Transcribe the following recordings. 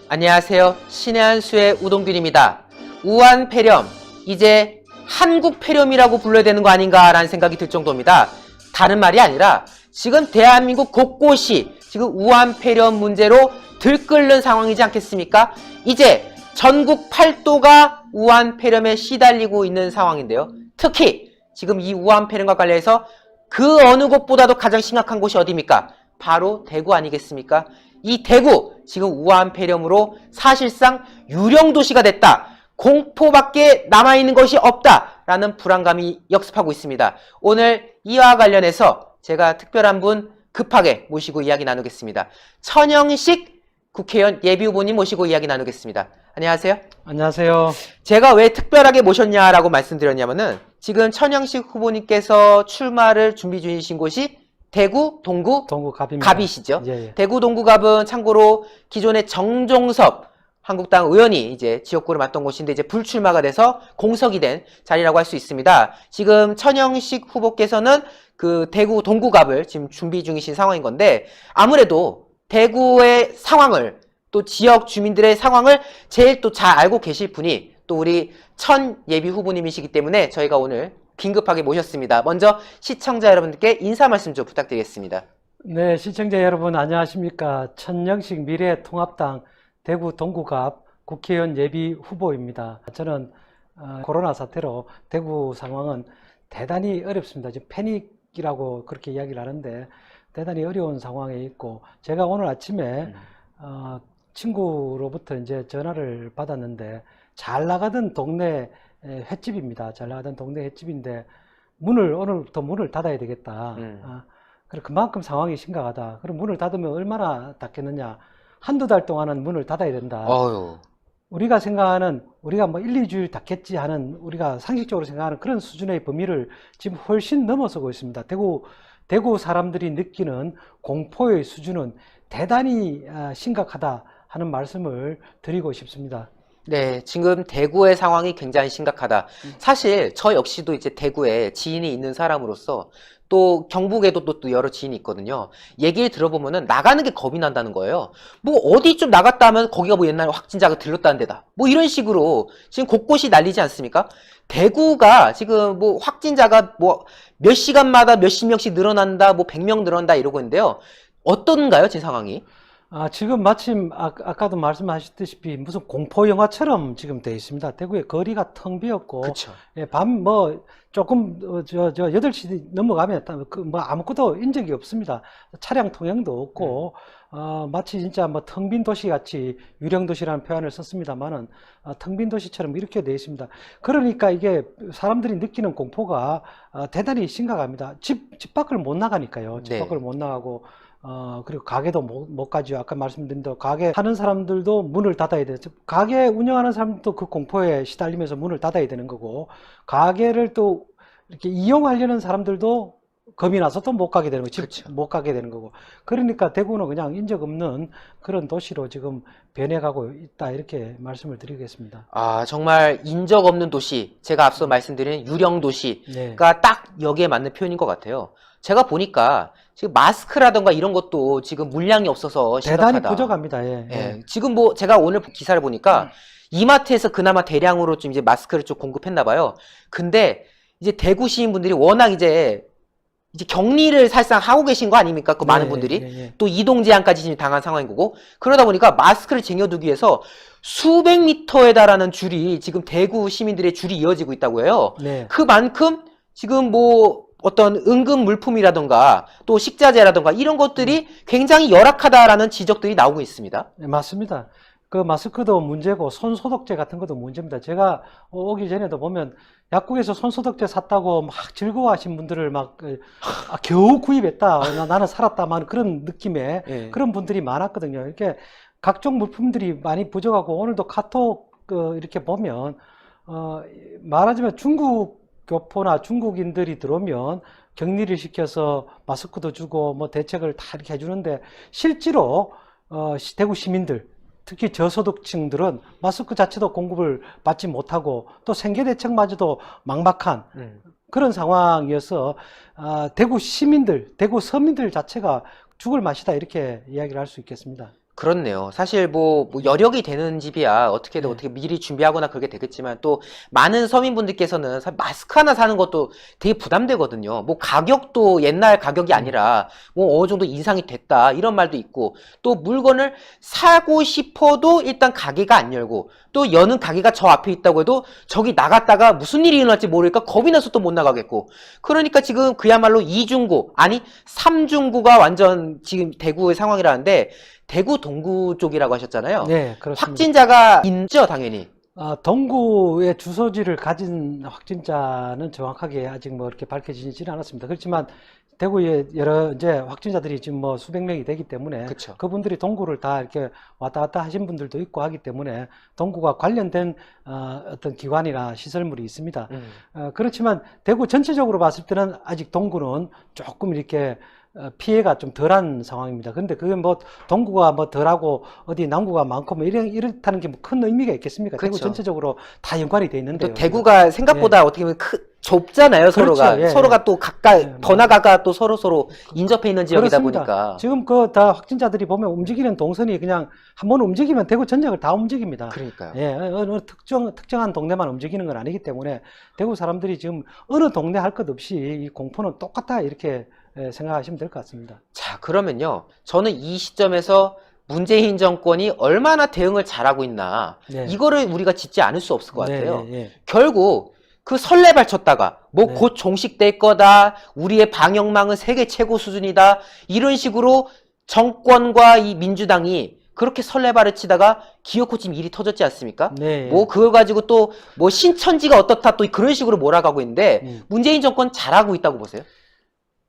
안녕하세요. 신의 한 수의 우동균입니다. 우한폐렴, 이제 한국폐렴이라고 불러야 되는 거 아닌가라는 생각이 들 정도입니다. 다른 말이 아니라 지금 대한민국 곳곳이 지금 우한폐렴 문제로 들끓는 상황이지 않겠습니까? 이제 전국 8도가 우한폐렴에 시달리고 있는 상황인데요. 특히 지금 이 우한폐렴과 관련해서 그 어느 곳보다도 가장 심각한 곳이 어디입니까? 바로 대구 아니겠습니까? 이 대구, 지금 우한폐렴으로 사실상 유령도시가 됐다. 공포밖에 남아있는 것이 없다라는 불안감이 역습하고 있습니다. 오늘 이와 관련해서 제가 특별한 분 급하게 모시고 이야기 나누겠습니다. 천영식 국회의원 예비후보님 모시고 이야기 나누겠습니다. 안녕하세요. 안녕하세요. 제가 왜 특별하게 모셨냐라고 말씀드렸냐면은 지금 천영식 후보님께서 출마를 준비 중이신 곳이 대구 동구 갑이시죠. 예. 대구 동구갑은 참고로 기존의 정종섭 한국당 의원이 이제 지역구를 맡던 곳인데 이제 불출마가 돼서 공석이 된 자리라고 할 수 있습니다. 지금 천영식 후보께서는 그 대구 동구갑을 지금 준비 중이신 상황인 건데 아무래도 대구의 상황을 또 지역 주민들의 상황을 제일 또 잘 알고 계실 분이 또 우리 천 예비 후보님이시기 때문에 저희가 오늘 긴급하게 모셨습니다. 먼저 시청자 여러분들께 인사 말씀 좀 부탁드리겠습니다. 네, 시청자 여러분 안녕하십니까. 천영식 미래통합당 대구 동구갑 국회의원 예비 후보입니다. 저는 코로나 사태로 대구 상황은 대단히 어렵습니다. 지금 패닉이라고 그렇게 이야기를 하는데 대단히 어려운 상황에 있고 제가 오늘 아침에 친구로부터 이제 전화를 받았는데 잘 나가던 동네 횟집입니다. 잘 나가던 동네 횟집인데 오늘부터 문을 닫아야 되겠다. 그래 그만큼 상황이 심각하다. 그럼 문을 닫으면 얼마나 닫겠느냐? 한두 달 동안은 문을 닫아야 된다. 어휴. 우리가 생각하는 우리가 뭐 1, 2주일 닫겠지 하는 우리가 상식적으로 생각하는 그런 수준의 범위를 지금 훨씬 넘어서고 있습니다. 대구 사람들이 느끼는 공포의 수준은 대단히 심각하다 하는 말씀을 드리고 싶습니다. 네, 지금 대구의 상황이 굉장히 심각하다. 사실 저 역시도 이제 대구에 지인이 있는 사람으로서 또 경북에도 또 여러 지인이 있거든요. 얘기를 들어보면은 나가는 게 겁이 난다는 거예요. 뭐 어디 좀 나갔다 하면 거기가 뭐 옛날에 확진자가 들렀다는 데다. 뭐 이런 식으로 지금 곳곳이 난리지 않습니까? 대구가 지금 뭐 확진자가 뭐 몇 시간마다 몇십 명씩 늘어난다, 뭐 100명 늘어난다 이러고 있는데요. 어떤가요, 지금 상황이? 지금 마침 아까도 말씀하셨다시피 무슨 공포 영화처럼 지금 돼 있습니다. 대구의 거리가 텅 비었고, 그쵸. 예, 밤 조금 8시 넘어가면 뭐 아무것도 인적이 없습니다. 차량 통행도 없고, 마치 진짜 뭐 텅 빈 도시 같이 유령 도시라는 표현을 썼습니다만은 텅 빈 도시처럼 이렇게 돼 있습니다. 그러니까 이게 사람들이 느끼는 공포가 대단히 심각합니다. 집 밖을 못 나가니까요. 집 네. 밖을 못 나가고. 그리고 가게도 못 가죠. 아까 말씀드린 대로 가게 하는 사람들도 문을 닫아야 돼요. 가게 운영하는 사람도 그 공포에 시달리면서 문을 닫아야 되는 거고, 가게를 또 이렇게 이용하려는 사람들도 겁이 나서 또 못 가게 되는 거고, 그렇죠. 못 가게 되는 거고. 그러니까 대구는 그냥 인적 없는 그런 도시로 지금 변해가고 있다. 이렇게 말씀을 드리겠습니다. 아, 정말 인적 없는 도시, 제가 앞서 말씀드린 유령 도시가 네. 딱 여기에 맞는 표현인 것 같아요. 제가 보니까 지금 마스크라던가 이런 것도 지금 물량이 없어서 심각하다. 대단히 부족합니다. 예. 예, 지금 뭐 제가 오늘 기사를 보니까 이마트에서 그나마 대량으로 좀 이제 마스크를 좀 공급했나 봐요. 근데 이제 대구 시민분들이 워낙 이제 격리를 사실상 하고 계신 거 아닙니까? 그 많은 분들이. 또 이동 제한까지 지금 당한 상황인 거고. 그러다 보니까 마스크를 쟁여두기 위해서 수백 미터에 달하는 줄이 지금 대구 시민들의 줄이 이어지고 있다고 해요. 네. 그만큼 지금 뭐 어떤 응급 물품이라던가 또 식자재라던가 이런 것들이 굉장히 열악하다라는 지적들이 나오고 있습니다. 네, 맞습니다. 그 마스크도 문제고 손소독제 같은 것도 문제입니다. 제가 오기 전에도 보면 약국에서 손소독제 샀다고 막 즐거워하신 분들을 막 겨우 구입했다. 나는 살았다만 그런 느낌의 네. 그런 분들이 많았거든요. 이렇게 각종 물품들이 많이 부족하고 오늘도 카톡 이렇게 보면 말하자면 중국 교포나 중국인들이 들어오면 격리를 시켜서 마스크도 주고 뭐 대책을 다 이렇게 해주는데 실제로 대구 시민들 특히 저소득층들은 마스크 자체도 공급을 받지 못하고 또 생계대책마저도 막막한 그런 상황이어서 대구 시민들, 대구 서민들 자체가 죽을 맛이다 이렇게 이야기를 할 수 있겠습니다. 그렇네요. 사실 뭐 여력이 되는 집이야 어떻게든 네. 어떻게 미리 준비하거나 그렇게 되겠지만 또 많은 서민분들께서는 사실 마스크 하나 사는 것도 되게 부담되거든요. 뭐 가격도 옛날 가격이 아니라 뭐 어느 정도 인상이 됐다 이런 말도 있고 또 물건을 사고 싶어도 일단 가게가 안 열고 또 여는 가게가 저 앞에 있다고 해도 저기 나갔다가 무슨 일이 일어날지 모르니까 겁이 나서 또 못 나가겠고 그러니까 지금 그야말로 이중구 아니 삼중구가 완전 지금 대구의 상황이라는데 대구 동구 쪽이라고 하셨잖아요. 네, 그렇습니다. 확진자가 있죠, 당연히. 동구의 주소지를 가진 확진자는 정확하게 아직 뭐 이렇게 밝혀지지는 않았습니다. 그렇지만 대구에 여러 이제 확진자들이 지금 뭐 수백 명이 되기 때문에 그쵸. 그분들이 동구를 다 이렇게 왔다 갔다 하신 분들도 있고 하기 때문에 동구가 관련된 어떤 기관이나 시설물이 있습니다. 그렇지만 대구 전체적으로 봤을 때는 아직 동구는 조금 이렇게 피해가 좀 덜한 상황입니다. 근데 그게 뭐 동구가 뭐 덜하고 어디 남구가 많고 뭐 이렇다는 게 뭐 큰 의미가 있겠습니까? 대구 그렇죠. 전체적으로 다 연관이 돼 있는데요. 또 대구가 생각보다 어떻게 보면 좁잖아요, 그렇죠. 서로가. 예, 서로가 또 가까이, 예, 번화가가 또 서로 인접해 있는 지역이다 그렇습니다. 보니까. 지금 그 다 확진자들이 보면 움직이는 동선이 그냥 한번 움직이면 대구 전역을 다 움직입니다. 그러니까요. 예, 어느 특정한 동네만 움직이는 건 아니기 때문에 대구 사람들이 지금 어느 동네 할 것 없이 이 공포는 똑같다 이렇게 생각하시면 될 것 같습니다. 자, 그러면요. 저는 이 시점에서 문재인 정권이 얼마나 대응을 잘하고 있나. 네. 이거를 우리가 짚지 않을 수 없을 것 같아요. 네. 결국 그 설레발 쳤다가 뭐 네. 곧 종식될 거다. 우리의 방역망은 세계 최고 수준이다. 이런 식으로 정권과 이 민주당이 그렇게 설레발을 치다가 기어코 지금 일이 터졌지 않습니까? 네. 뭐 그걸 가지고 또 뭐 신천지가 어떻다 또 그런 식으로 몰아가고 있는데 문재인 정권 잘하고 있다고 보세요?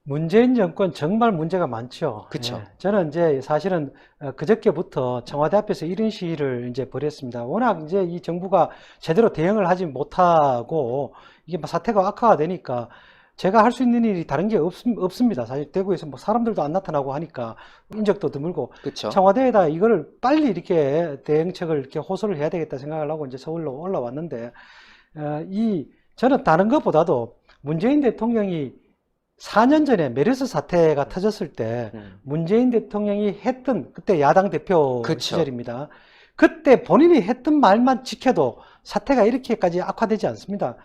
문재인 정권 정말 문제가 많죠. 그쵸. 예, 저는 이제 사실은 그저께부터 청와대 앞에서 이런 시위를 이제 벌였습니다. 워낙 이제 이 정부가 제대로 대응을 하지 못하고 이게 막 사태가 악화가 되니까 제가 할 수 있는 일이 다른 게 없습니다. 사실 대구에서 뭐 사람들도 안 나타나고 하니까 인적도 드물고 그쵸. 청와대에다 이거를 빨리 이렇게 대응책을 이렇게 호소를 해야 되겠다 생각을 하고 이제 서울로 올라왔는데 저는 다른 것보다도 문재인 대통령이 4년 전에 메르스 사태가 터졌을 때 문재인 대통령이 했던 그때 야당 대표 그쵸. 시절입니다. 그때 본인이 했던 말만 지켜도 사태가 이렇게까지 악화되지 않습니다.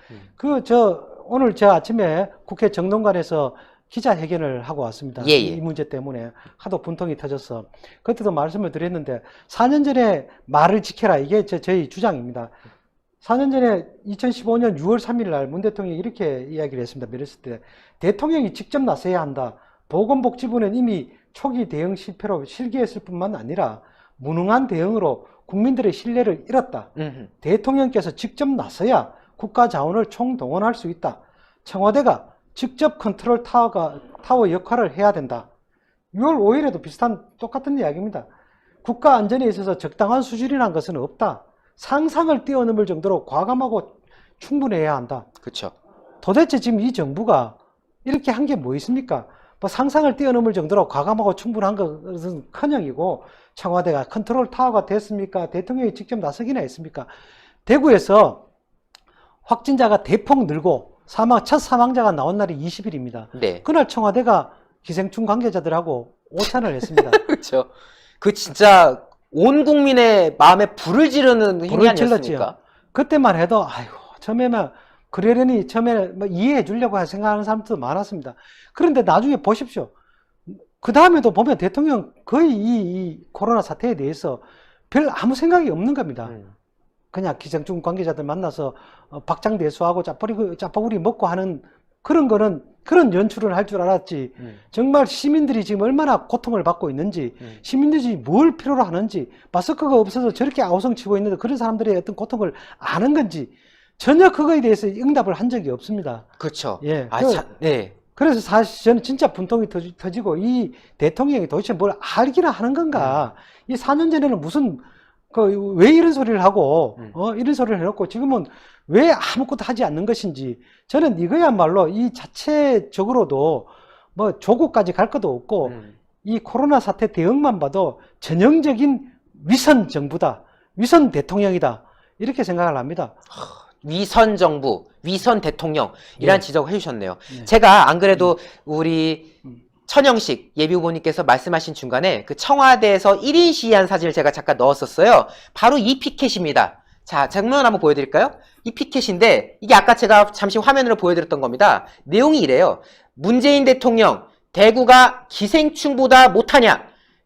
오늘 제가 아침에 국회 정론관에서 기자회견을 하고 왔습니다. 예. 이 문제 때문에 하도 분통이 터져서 그때도 말씀을 드렸는데 4년 전에 말을 지켜라 이게 저희 주장입니다. 4년 전에 2015년 6월 3일 날 문 대통령이 이렇게 이야기를 했습니다. 메르스 때 대통령이 직접 나서야 한다. 보건복지부는 이미 초기 대응 실패로 실기했을 뿐만 아니라 무능한 대응으로 국민들의 신뢰를 잃었다. 대통령께서 직접 나서야 국가 자원을 총동원할 수 있다. 청와대가 직접 컨트롤 타워 역할을 해야 된다. 6월 5일에도 똑같은 이야기입니다. 국가 안전에 있어서 적당한 수준이라는 것은 없다. 상상을 뛰어넘을 정도로 과감하고 충분해야 한다. 그쵸. 도대체 지금 이 정부가 이렇게 한 게 뭐 있습니까? 뭐 상상을 뛰어넘을 정도로 과감하고 충분한 것은 커녕이고 청와대가 컨트롤 타워가 됐습니까? 대통령이 직접 나서기나 했습니까? 대구에서 확진자가 대폭 늘고 첫 사망자가 나온 날이 20일입니다. 네. 그날 청와대가 기생충 관계자들하고 오찬을 했습니다. 그렇죠. 그 진짜 온 국민의 마음에 불을 지르는 행위 불을 아니었습니까? 질렀지요. 그때만 해도 아이고 처음에만 그러려니 처음에 뭐 이해해 주려고 생각하는 사람들도 많았습니다. 그런데 나중에 보십시오. 그 다음에도 보면 대통령 거의 이 코로나 사태에 대해서 별 아무 생각이 없는 겁니다. 그냥 기생충 관계자들 만나서 박장대소하고 짜파구리 먹고 하는 그런 연출을 할 줄 알았지. 정말 시민들이 지금 얼마나 고통을 받고 있는지, 시민들이 뭘 필요로 하는지, 마스크가 없어서 저렇게 아우성치고 있는데 그런 사람들의 어떤 고통을 아는 건지 전혀 그거에 대해서 응답을 한 적이 없습니다. 그렇죠. 예. 네. 그래서 사실 저는 진짜 분통이 터지고 이 대통령이 도대체 뭘 알기나 하는 건가? 이 4년 전에는 왜 이런 소리를 하고, 이런 소리를 해놓고 지금은 왜 아무것도 하지 않는 것인지, 저는 이거야말로 이 자체적으로도 뭐 조국까지 갈 것도 없고, 이 코로나 사태 대응만 봐도 전형적인 위선 정부다, 위선 대통령이다 이렇게 생각을 합니다. 위선 정부, 위선 대통령 이란 예. 지적을 해주셨네요. 네. 제가 안 그래도 우리 천영식 예비후보님께서 말씀하신 중간에 그 청와대에서 1인 시위한 사진을 제가 잠깐 넣었었어요. 바로 이 피켓입니다. 자, 장면 한번 보여드릴까요? 이 피켓인데 이게 아까 제가 잠시 화면으로 보여드렸던 겁니다. 내용이 이래요. 문재인 대통령, 대구가 기생충보다 못하냐?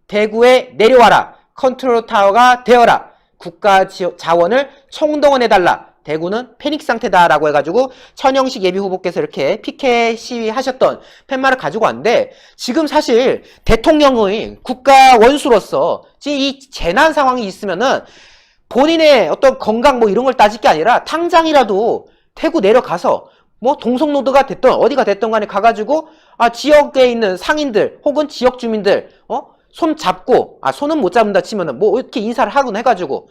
대구에 내려와라. 컨트롤 타워가 되어라. 국가 자원을 총동원해달라. 대구는 패닉 상태다라고 해가지고 천영식 예비후보께서 이렇게 피켓 시위하셨던 팻말을 가지고 왔는데, 지금 사실 대통령의 국가 원수로서 지금 이 재난 상황이 있으면은 본인의 어떤 건강 뭐 이런 걸 따질 게 아니라 당장이라도 대구 내려가서 뭐 동성로드가 됐든 어디가 됐든 간에 가가지고 지역에 있는 상인들 혹은 지역 주민들 손 잡고, 손은 못 잡는다 치면은 뭐 이렇게 인사를 하곤 해가지고,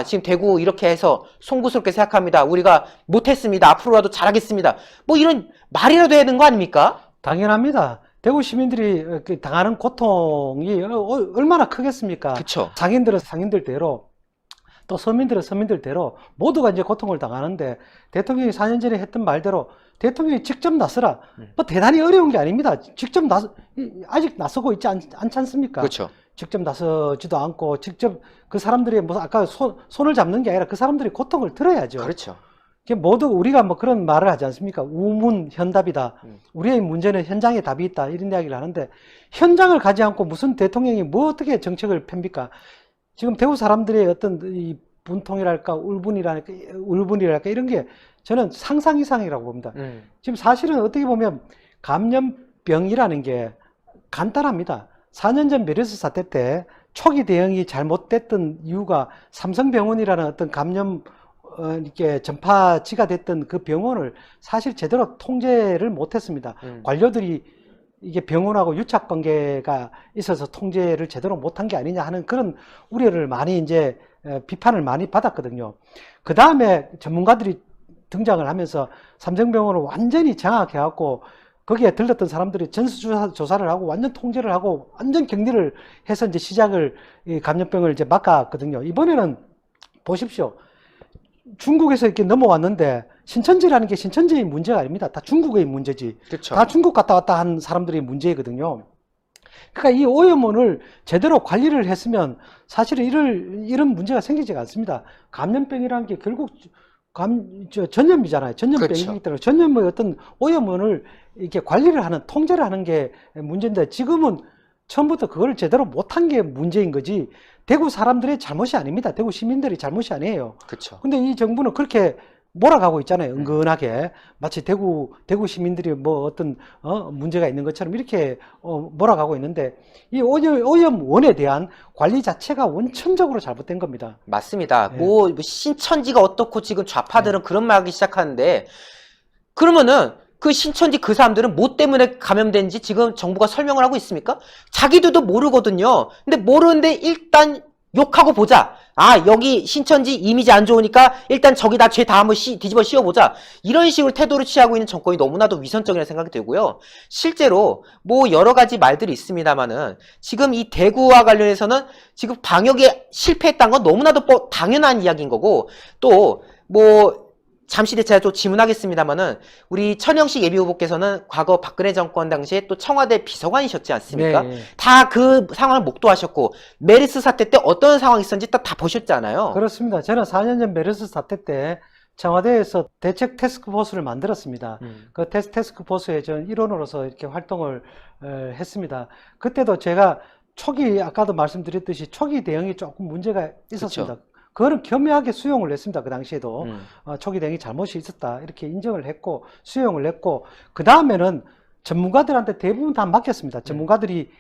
지금 대구 이렇게 해서 송구스럽게 생각합니다. 우리가 못했습니다. 앞으로라도 잘하겠습니다. 뭐 이런 말이라도 해야 되는 거 아닙니까? 당연합니다. 대구 시민들이 당하는 고통이 얼마나 크겠습니까? 그쵸. 상인들은 상인들대로, 또 서민들은 서민들대로 모두가 이제 고통을 당하는데, 대통령이 4년 전에 했던 말대로 대통령이 직접 나서라. 뭐 대단히 어려운 게 아닙니다. 아직 나서고 있지 않지 않습니까? 그렇죠. 직접 나서지도 않고, 직접 그 사람들이 뭐 아까 손을 잡는 게 아니라 그 사람들이 고통을 들어야죠. 그렇죠. 모두 우리가 뭐 그런 말을 하지 않습니까? 우문현답이다. 우리의 문제는 현장에 답이 있다. 이런 이야기를 하는데, 현장을 가지 않고 무슨 대통령이 뭐 어떻게 정책을 펴니까? 지금 대구 사람들의 어떤 이 분통이랄까 울분이랄까 이런 게 저는 상상 이상이라고 봅니다. 지금 사실은 어떻게 보면 감염병이라는 게 간단합니다. 4년 전 메르스 사태 때 초기 대응이 잘못됐던 이유가 삼성병원이라는 어떤 감염 이렇게 전파지가 됐던 그 병원을 사실 제대로 통제를 못했습니다. 관료들이 이게 병원하고 유착 관계가 있어서 통제를 제대로 못한 게 아니냐 하는 그런 우려를 많이 이제 비판을 많이 받았거든요. 그 다음에 전문가들이 등장을 하면서 삼성병원을 완전히 장악해갖고 거기에 들렀던 사람들이 전수조사를 하고 완전 통제를 하고 완전 격리를 해서 이제 이 감염병을 이제 막았거든요. 이번에는 보십시오. 중국에서 이렇게 넘어왔는데 신천지라는 게 신천지의 문제가 아닙니다. 다 중국의 문제지. 그쵸. 다 중국 갔다 왔다 한 사람들의 문제거든요. 그러니까 이 오염원을 제대로 관리를 했으면 사실은 이런 문제가 생기지가 않습니다. 감염병이라는 게 결국 전염이잖아요. 전염병이기 때문에 그렇죠. 전염의 어떤 오염원을 이렇게 관리를 하는, 통제를 하는 게 문제인데, 지금은 처음부터 그걸 제대로 못한 게 문제인 거지, 대구 사람들의 잘못이 아닙니다. 대구 시민들의 잘못이 아니에요. 그렇죠. 근데 이 정부는 그렇게 몰아가고 있잖아요. 은근하게. 마치 대구 시민들이 뭐 어떤, 문제가 있는 것처럼 이렇게, 몰아가고 있는데, 이 오염원에 대한 관리 자체가 원천적으로 잘못된 겁니다. 맞습니다. 예. 뭐 신천지가 어떻고 지금 좌파들은 그런 말 하기 시작하는데, 그러면은 그 신천지 그 사람들은 뭐 때문에 감염된지 지금 정부가 설명을 하고 있습니까? 자기들도 모르거든요. 근데 모르는데 일단 욕하고 보자. 여기 신천지 이미지 안 좋으니까 일단 저기다 죄 다 한번 뒤집어 씌워보자. 이런 식으로 태도를 취하고 있는 정권이 너무나도 위선적이라는 생각이 들고요. 실제로 뭐 여러 가지 말들이 있습니다만은 지금 이 대구와 관련해서는 지금 방역에 실패했다는 건 너무나도 당연한 이야기인 거고, 또 뭐 잠시 뒤에 제가 또 질문하겠습니다만은 우리 천영식 예비후보께서는 과거 박근혜 정권 당시에 또 청와대 비서관이셨지 않습니까? 네. 다 그 상황을 목도하셨고, 메르스 사태 때 어떤 상황이 있었는지 다 보셨잖아요. 그렇습니다. 저는 4년 전 메르스 사태 때 청와대에서 대책 태스크포스를 만들었습니다. 그 태스크포스에 저는 일원으로서 이렇게 활동을 했습니다. 그때도 제가 아까도 말씀드렸듯이 초기 대응이 조금 문제가 있었습니다. 그쵸. 그거는 겸허하게 수용을 했습니다. 그 당시에도 초기 대응이 잘못이 있었다 이렇게 인정을 했고 수용을 했고, 그 다음에는 전문가들한테 대부분 다 맡겼습니다. 전문가들이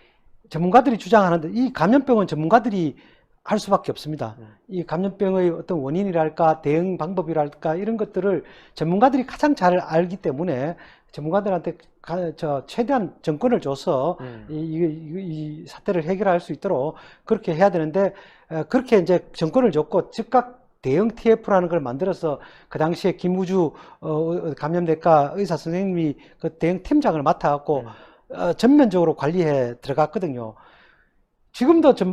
주장하는데, 이 감염병은 전문가들이 할 수밖에 없습니다. 이 감염병의 어떤 원인이랄까 대응 방법이랄까 이런 것들을 전문가들이 가장 잘 알기 때문에 전문가들한테 최대한 정권을 줘서 이 사태를 해결할 수 있도록 그렇게 해야 되는데, 그렇게 이제 정권을 줬고 즉각 대응 TF라는 걸 만들어서 그 당시에 김우주 감염내과 의사 선생님이 그 대응 팀장을 맡아갖고 전면적으로 관리해 들어갔거든요. 지금도 저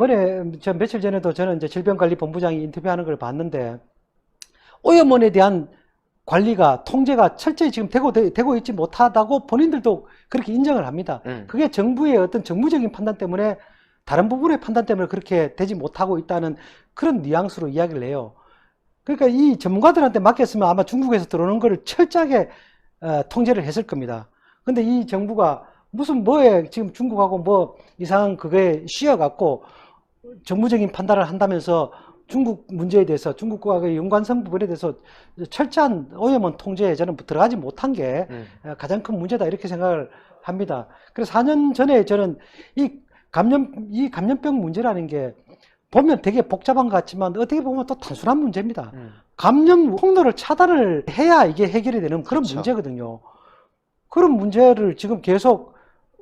며칠 전에도 저는 이제 질병관리본부장이 인터뷰하는 걸 봤는데, 오염원에 대한 관리가, 통제가 철저히 지금 되고 있지 못하다고 본인들도 그렇게 인정을 합니다. 그게 정부의 어떤 정무적인 판단 때문에, 다른 부분의 판단 때문에 그렇게 되지 못하고 있다는 그런 뉘앙스로 이야기를 해요. 그러니까 이 전문가들한테 맡겼으면 아마 중국에서 들어오는 거를 철저하게 통제를 했을 겁니다. 근데 이 정부가 무슨 뭐에 지금 중국하고 뭐 이상한 그거에 씌어갖고 정무적인 판단을 한다면서 중국 문제에 대해서, 중국과의 연관성 부분에 대해서 철저한 오염원 통제에 저는 들어가지 못한 게 가장 큰 문제다, 이렇게 생각을 합니다. 그래서 4년 전에 저는 이 감염병 문제라는 게 보면 되게 복잡한 것 같지만 어떻게 보면 또 단순한 문제입니다. 감염 통로를 차단을 해야 이게 해결이 되는 그런 그렇죠. 문제거든요. 그런 문제를 지금 계속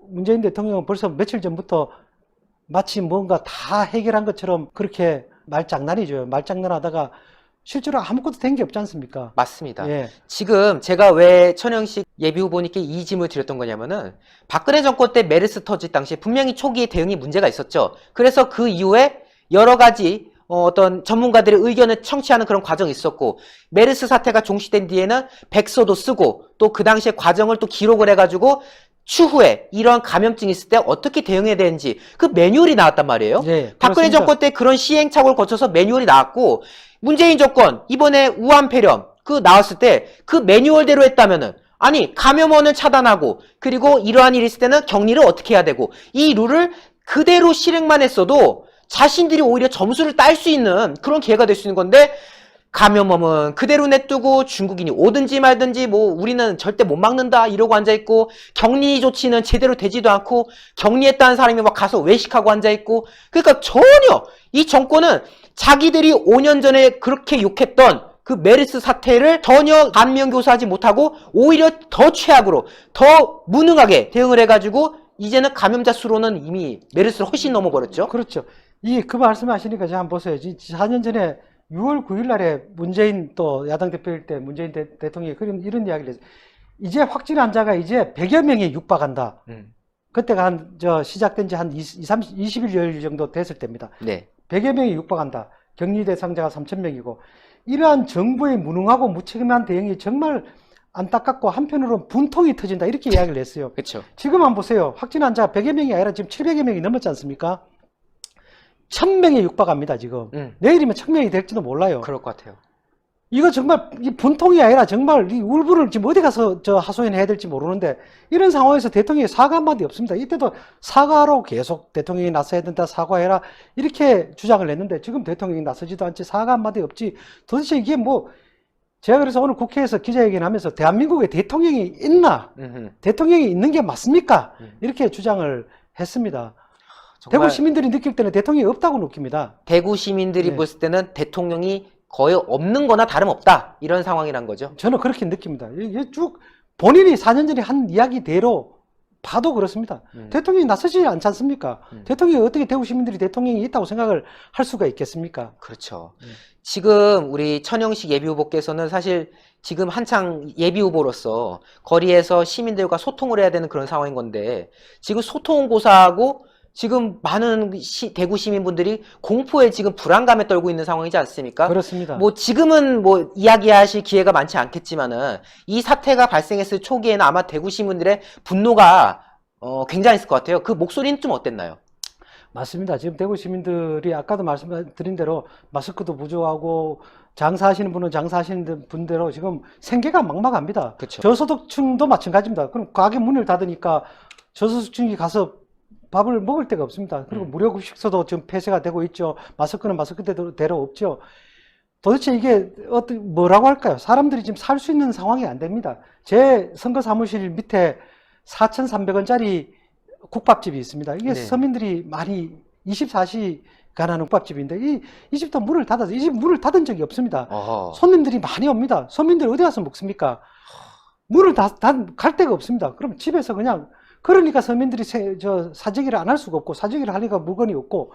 문재인 대통령은 벌써 며칠 전부터 마치 뭔가 다 해결한 것처럼 그렇게 말장난이죠. 말장난하다가 실제로 아무것도 된 게 없지 않습니까? 맞습니다. 예. 지금 제가 왜 천영식 예비후보님께 이 질문을 드렸던 거냐면은 박근혜 정권 때 메르스 터질 당시에 분명히 초기에 대응이 문제가 있었죠. 그래서 그 이후에 여러 가지 어떤 전문가들의 의견을 청취하는 그런 과정이 있었고, 메르스 사태가 종식된 뒤에는 백서도 쓰고 또 그 당시에 과정을 또 기록을 해가지고 추후에 이런 감염증이 있을 때 어떻게 대응해야 되는지 그 매뉴얼이 나왔단 말이에요. 네, 박근혜 그렇습니다. 정권 때 그런 시행착오를 거쳐서 매뉴얼이 나왔고, 문재인 정권 이번에 우한 폐렴 그 나왔을 때 그 매뉴얼대로 했다면은, 아니 감염원을 차단하고 그리고 이러한 일이 있을 때는 격리를 어떻게 해야 되고, 이 룰을 그대로 실행만 했어도 자신들이 오히려 점수를 딸 수 있는 그런 기회가 될 수 있는 건데, 감염범은 그대로 냅두고 중국인이 오든지 말든지 뭐 우리는 절대 못 막는다 이러고 앉아있고, 격리 조치는 제대로 되지도 않고 격리했다는 사람이 막 가서 외식하고 앉아있고, 그러니까 전혀 이 정권은 자기들이 5년 전에 그렇게 욕했던 그 메르스 사태를 전혀 반면교사하지 못하고 오히려 더 최악으로 더 무능하게 대응을 해가지고 이제는 감염자 수로는 이미 메르스를 훨씬 넘어버렸죠. 그렇죠. 그 말씀하시니까 제가 한번 보세요. 4년 전에 6월 9일 날에 문재인 또 야당 대표일 때 문재인 대통령이 이런 이야기를 했어요. 이제 확진 환자가 이제 100여 명에 육박한다. 그때가 시작된 지 한 20일 정도 됐을 때입니다. 네. 100여 명이 육박한다. 격리 대상자가 3,000명이고, 이러한 정부의 무능하고 무책임한 대응이 정말 안타깝고 한편으로는 분통이 터진다, 이렇게 이야기를 했어요. 그렇죠. 지금 한번 보세요. 확진 환자가 100여 명이 아니라 지금 700여 명이 넘었지 않습니까? 1000명에 육박합니다, 지금. 내일이면 1000명이 될지도 몰라요. 그럴 것 같아요. 이거 정말 이 분통이 아니라 정말 이 울분을 지금 어디 가서 하소연해야 될지 모르는데, 이런 상황에서 대통령이 사과 한마디 없습니다. 이때도 사과로 계속 대통령이 나서야 된다, 사과해라, 이렇게 주장을 했는데 지금 대통령이 나서지도 않지, 사과 한마디 없지. 도대체 이게 뭐, 제가 그래서 오늘 국회에서 기자회견 하면서 대한민국에 대통령이 있나? 대통령이 있는 게 맞습니까? 이렇게 주장을 했습니다. 대구 시민들이 느낄 때는 대통령이 없다고 느낍니다. 대구 시민들이 네. 봤을 때는 대통령이 거의 없는 거나 다름없다, 이런 상황이란 거죠. 저는 그렇게 느낍니다. 이게 쭉 본인이 4년 전에 한 이야기대로 봐도 그렇습니다. 대통령이 나서지 않지 않습니까? 대통령이 어떻게 대구 시민들이 대통령이 있다고 생각을 할 수가 있겠습니까? 그렇죠. 지금 우리 천영식 예비후보께서는 사실 지금 한창 예비후보로서 거리에서 시민들과 소통을 해야 되는 그런 상황인 건데, 지금 소통은 고사하고 지금 많은 대구 시민분들이 공포에 지금 불안감에 떨고 있는 상황이지 않습니까? 그렇습니다. 뭐 지금은 뭐 이야기하실 기회가 많지 않겠지만은 이 사태가 발생했을 초기에는 아마 대구 시민들의 분노가 굉장했을 것 같아요. 그 목소리는 좀 어땠나요? 맞습니다. 지금 대구 시민들이 아까도 말씀드린 대로 마스크도 부족하고, 장사하시는 분은 장사하시는 분대로 지금 생계가 막막합니다. 그쵸. 저소득층도 마찬가지입니다. 그럼 가게 문을 닫으니까 저소득층이 가서 밥을 먹을 데가 없습니다. 그리고 무료급식소도 지금 폐쇄가 되고 있죠. 마스크는 마스크대로 없죠. 도대체 이게 뭐라고 할까요? 사람들이 지금 살 수 있는 상황이 안 됩니다. 제 선거 사무실 밑에 4,300원짜리 국밥집이 있습니다. 이게 네. 서민들이 많이 24시간 하는 국밥집인데, 이 집도 문을 닫아서, 이 집 문을 닫은 적이 없습니다. 어허. 손님들이 많이 옵니다. 손님들이 어디 가서 먹습니까? 문을 갈 데가 없습니다. 그럼 집에서 그냥, 그러니까 서민들이 사재기를 안 할 수가 없고, 사재기를 하니까 물건이 없고,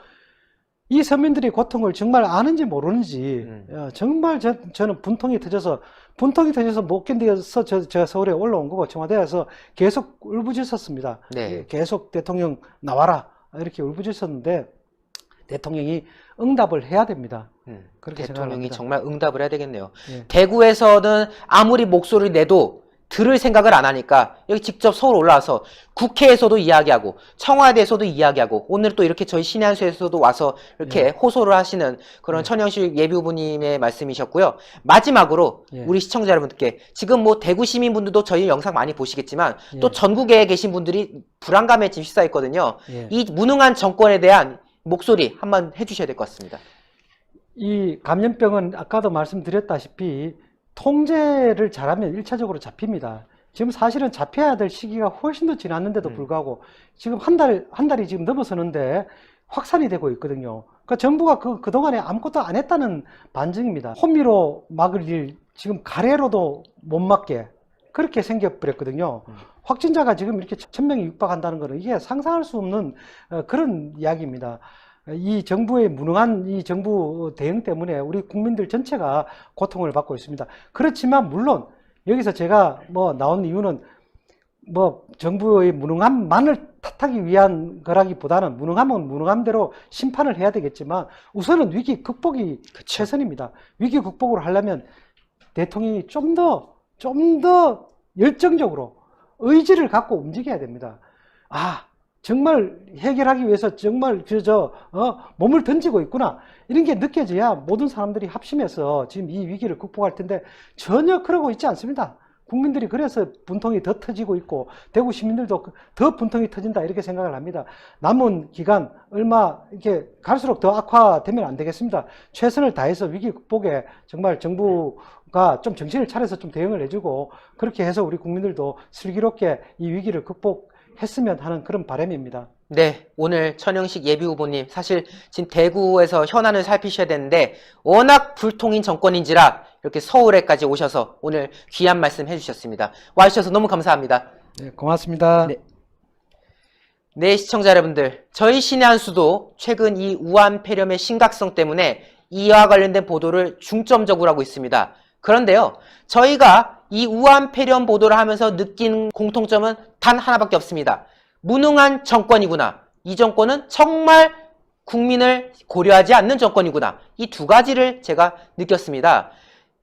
이 서민들의 고통을 정말 아는지 모르는지 정말 저는 분통이 터져서 못 견뎌서 제가 서울에 올라온 거고, 청와대에서 계속 울부짖었습니다. 네. 계속 대통령 나와라 이렇게 울부짖었는데, 대통령이 응답을 해야 됩니다. 그렇게 대통령이 생각합니다. 정말 응답을 해야 되겠네요. 예. 대구에서는 아무리 목소리를 내도 들을 생각을 안 하니까 여기 직접 서울 올라와서 국회에서도 이야기하고 청와대에서도 이야기하고 오늘 또 이렇게 저희 신의 한 수에서도 와서 이렇게 호소를 하시는 그런 천영식 예비후보님의 말씀이셨고요. 마지막으로 예. 우리 시청자 여러분들께 지금 뭐 대구 시민분들도 저희 영상 많이 보시겠지만 예. 또 전국에 계신 분들이 불안감에 지금 휩싸였거든요. 예. 이 무능한 정권에 대한 목소리 한번 해주셔야 될 것 같습니다. 이 감염병은 아까도 말씀드렸다시피 통제를 잘하면 1차적으로 잡힙니다. 지금 사실은 잡혀야 될 시기가 훨씬 더 지났는데도 불구하고 지금 한 달이 지금 넘어서는데 확산이 되고 있거든요. 그러니까 정부가 그동안에 아무것도 안 했다는 반증입니다. 호미로 막을 일 지금 가래로도 못 막게 그렇게 생겨버렸거든요. 확진자가 지금 이렇게 1000명이 육박한다는 것은 이게 상상할 수 없는 그런 이야기입니다. 이 정부의 무능한 이 정부 대응 때문에 우리 국민들 전체가 고통을 받고 있습니다. 그렇지만 물론 여기서 제가 뭐 나온 이유는 뭐 정부의 무능함만을 탓하기 위한 거라기보다는 무능함은 무능함대로 심판을 해야 되겠지만 우선은 위기 극복이 최선입니다. 위기 극복을 하려면 대통령이 좀 더 열정적으로 의지를 갖고 움직여야 됩니다. 정말 해결하기 위해서 정말 몸을 던지고 있구나 이런 게 느껴져야 모든 사람들이 합심해서 지금 이 위기를 극복할 텐데 전혀 그러고 있지 않습니다. 국민들이 그래서 분통이 더 터지고 있고 대구 시민들도 더 분통이 터진다 이렇게 생각을 합니다. 남은 기간 얼마 이렇게 갈수록 더 악화되면 안 되겠습니다. 최선을 다해서 위기 극복에 정말 정부가 좀 정신을 차려서 좀 대응을 해주고 그렇게 해서 우리 국민들도 슬기롭게 이 위기를 극복했으면 하는 그런 바람입니다. 네, 오늘 천영식 예비후보님 사실 지금 대구에서 현안을 살피셔야 되는데 워낙 불통인 정권인지라 이렇게 서울에까지 오셔서 오늘 귀한 말씀 해주셨습니다. 와주셔서 너무 감사합니다. 네, 고맙습니다. 네, 시청자 여러분들, 저희 신의 한 수도 최근 이 우한 폐렴의 심각성 때문에 이와 관련된 보도를 중점적으로 하고 있습니다. 그런데요, 저희가 이 우한 폐렴 보도를 하면서 느낀 공통점은 단 하나밖에 없습니다. 무능한 정권이구나. 이 정권은 정말 국민을 고려하지 않는 정권이구나. 이 두 가지를 제가 느꼈습니다.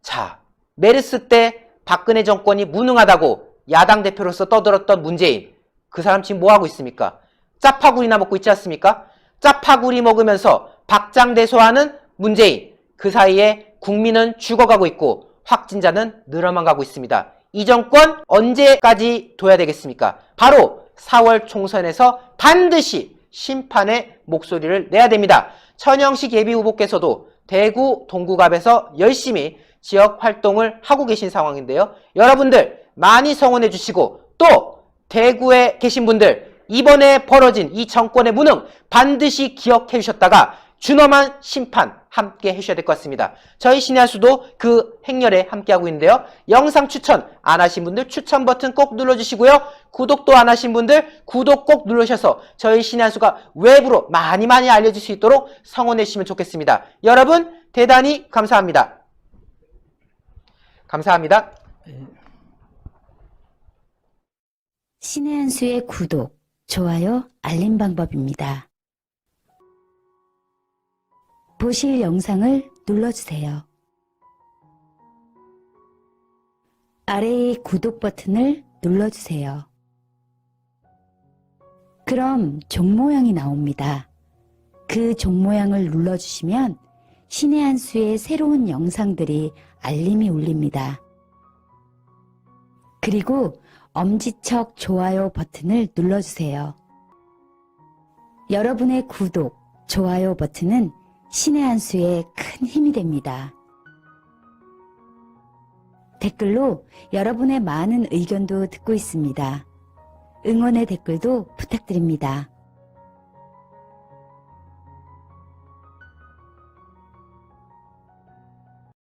자, 메르스 때 박근혜 정권이 무능하다고 야당 대표로서 떠들었던 문재인. 그 사람 지금 뭐하고 있습니까? 짜파구리나 먹고 있지 않습니까? 짜파구리 먹으면서 박장대소하는 문재인. 그 사이에 국민은 죽어가고 있고 확진자는 늘어만 가고 있습니다. 이 정권 언제까지 둬야 되겠습니까? 바로 4월 총선에서 반드시 심판의 목소리를 내야 됩니다. 천영식 예비후보께서도 대구 동구갑에서 열심히 지역 활동을 하고 계신 상황인데요. 여러분들 많이 성원해 주시고 또 대구에 계신 분들 이번에 벌어진 이 정권의 무능 반드시 기억해 주셨다가 준엄한 심판 함께 해주셔야 될 것 같습니다. 저희 신의 한 수도 그 행렬에 함께하고 있는데요. 영상 추천 안 하신 분들 추천 버튼 꼭 눌러주시고요. 구독도 안 하신 분들 구독 꼭 누르셔서 저희 신의 한 수가 외부로 많이 알려질 수 있도록 성원해 주시면 좋겠습니다. 여러분 대단히 감사합니다. 감사합니다. 신의 한 수의 구독, 좋아요, 알림 방법입니다. 보실 영상을 눌러주세요. 아래의 구독 버튼을 눌러주세요. 그럼 종 모양이 나옵니다. 그 종 모양을 눌러주시면 신의 한 수의 새로운 영상들이 알림이 울립니다. 그리고 엄지척 좋아요 버튼을 눌러주세요. 여러분의 구독, 좋아요 버튼은 신의 한 수에 큰 힘이 됩니다. 댓글로 여러분의 많은 의견도 듣고 있습니다. 응원의 댓글도 부탁드립니다.